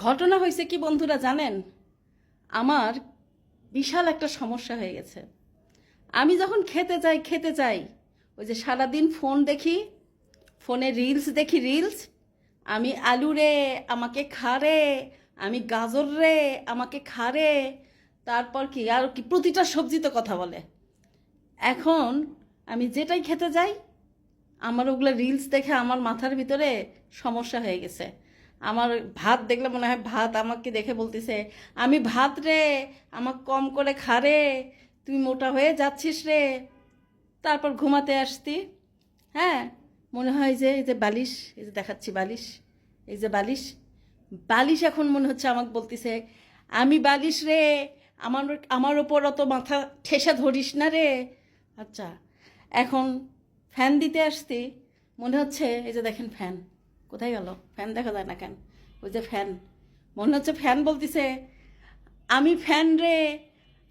ঘটনা হয়েছে কি বন্ধুরা জানেন, আমার বিশাল একটা সমস্যা হয়ে গেছে। আমি যখন খেতে যাই ওই যে সারাদিন ফোন দেখি, ফোনে রিলস দেখি, আমি আলু রে আমাকে খা রে, আমি গাজর রে আমাকে খা রে, তারপর কি আর কি প্রতিটা সবজিতে কথা বলে। এখন আমি যেটাই খেতে যাই আমার ওগুলো রিলস দেখে আমার মাথার ভিতরে সমস্যা হয়ে গেছে। আমার ভাত দেখলে মনে হয় ভাত আমাকে দেখে বলতেছে, আমি ভাত রে আমাকে কম করে খা রে, তুই মোটা হয়ে যাচ্ছিস রে। তারপর ঘুমাতে আসতি, হ্যাঁ, মনে হয় যে এই যে বালিশ, এই যে দেখাচ্ছি বালিশ, এই যে বালিশ, বালিশ এখন মনে হচ্ছে আমাকে বলতেছে, আমি বালিশ রে, আমার আমার ওপর অত মাথা ঠেসা ধরিস না রে। আচ্ছা, এখন ফ্যান দিতে আসতি, মনে হচ্ছে এই যে দেখেন ফ্যান কোথায় গেল, ফ্যান দেখা যায় না কেন, ওই যে ফ্যান, মনে হচ্ছে ফ্যান বলতেছে, আমি ফ্যান রে,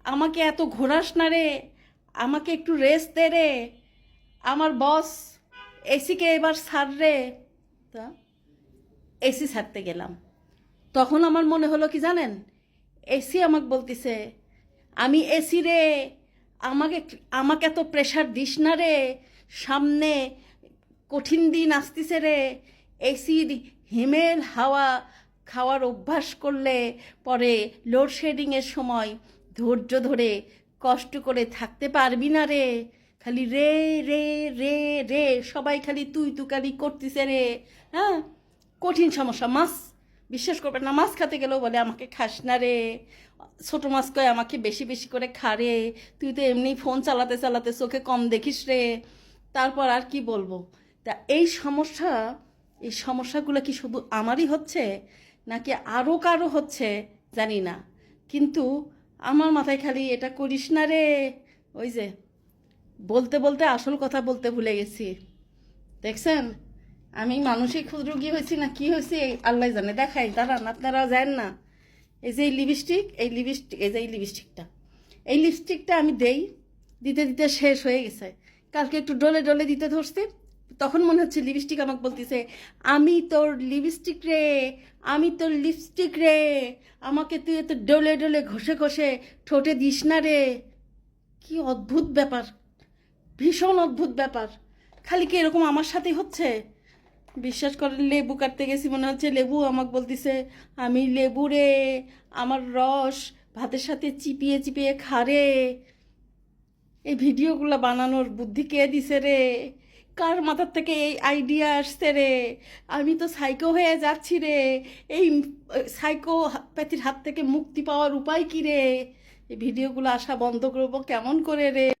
আমাকে এত ঘোরাস না রে, আমাকে একটু রেস্ট দে রে, আমার বস এসিকে এবার ছাড় রে। তা এসি ছাড়তে গেলাম, তখন আমার মনে হলো কি জানেন, এসি আমাকে বলতেছে, আমি এসি রে, আমাকে আমাকে এত প্রেশার দিস না রে, সামনে কঠিন দিন আসতেছে রে, এসির হিমেল হাওয়া খাওয়ার অভ্যাস করলে পরে লোডশেডিংয়ের সময় ধৈর্য ধরে কষ্ট করে থাকতে পারবি না রে, খালি রে রে রে রে, সবাই খালি তুই তুকারি করতেছে রে। হ্যাঁ, কঠিন সমস্যা। মাছ, বিশ্বাস করবেন না, মাছ খেতে গেলেও বলে আমাকে খাস না রে, ছোটো মাছ কয় আমাকে বেশি বেশি করে খা রে, তুই তো এমনি ফোন চালাতে চালাতে চোখে কম দেখিস রে। তারপর আর কি বলবো। তা এই সমস্যাগুলো কি শুধু আমারই হচ্ছে নাকি আরও কারো হচ্ছে জানি না, কিন্তু আমার মাথায় খালি এটা করিস না রে। ওই যে বলতে বলতে আসল কথা বলতে ভুলে গেছি, দেখছেন আমি মানসিক রোগী হয়েছি না কি হয়েছি আল্লাহ জানে। দেখাই, দাঁড়ান, আপনারা জানেন না, এই যে এই লিপস্টিকটা আমি দিতে দিতে শেষ হয়ে গেছে। কালকে একটু ডলে ডলে দিতে ধরছি, তখন মনে হচ্ছে লিপস্টিক আমাকে বলতেছে, আমি তোর লিপস্টিক রে, আমি তোর লিপস্টিক রে, আমাকে তুই এত ডলে ডলে ঘষে ঘষে ঠোঁটে দিস না রে। কি অদ্ভুত ব্যাপার, ভীষণ অদ্ভুত ব্যাপার, খালি কি এরকম আমার সাথেই হচ্ছে? বিশ্বাস করেন, লেবু কাটতে গেছি, মনে হচ্ছে লেবু আমাকে বলতেছে, আমি লেবু রে, আমার রস ভাতের সাথে চিপিয়ে চিপিয়ে খা রে। এই ভিডিওগুলো বানানোর বুদ্ধি কে দিছে রে, কার মাথার থেকে এই আইডিয়া আসছে রে? আমি তো সাইকো হয়ে যাচ্ছি রে, এই সাইকোপ্যাথির হাত থেকে মুক্তি পাওয়ার উপায় কি রে? এই ভিডিওগুলো আসা বন্ধ করবো কেমন করে রে?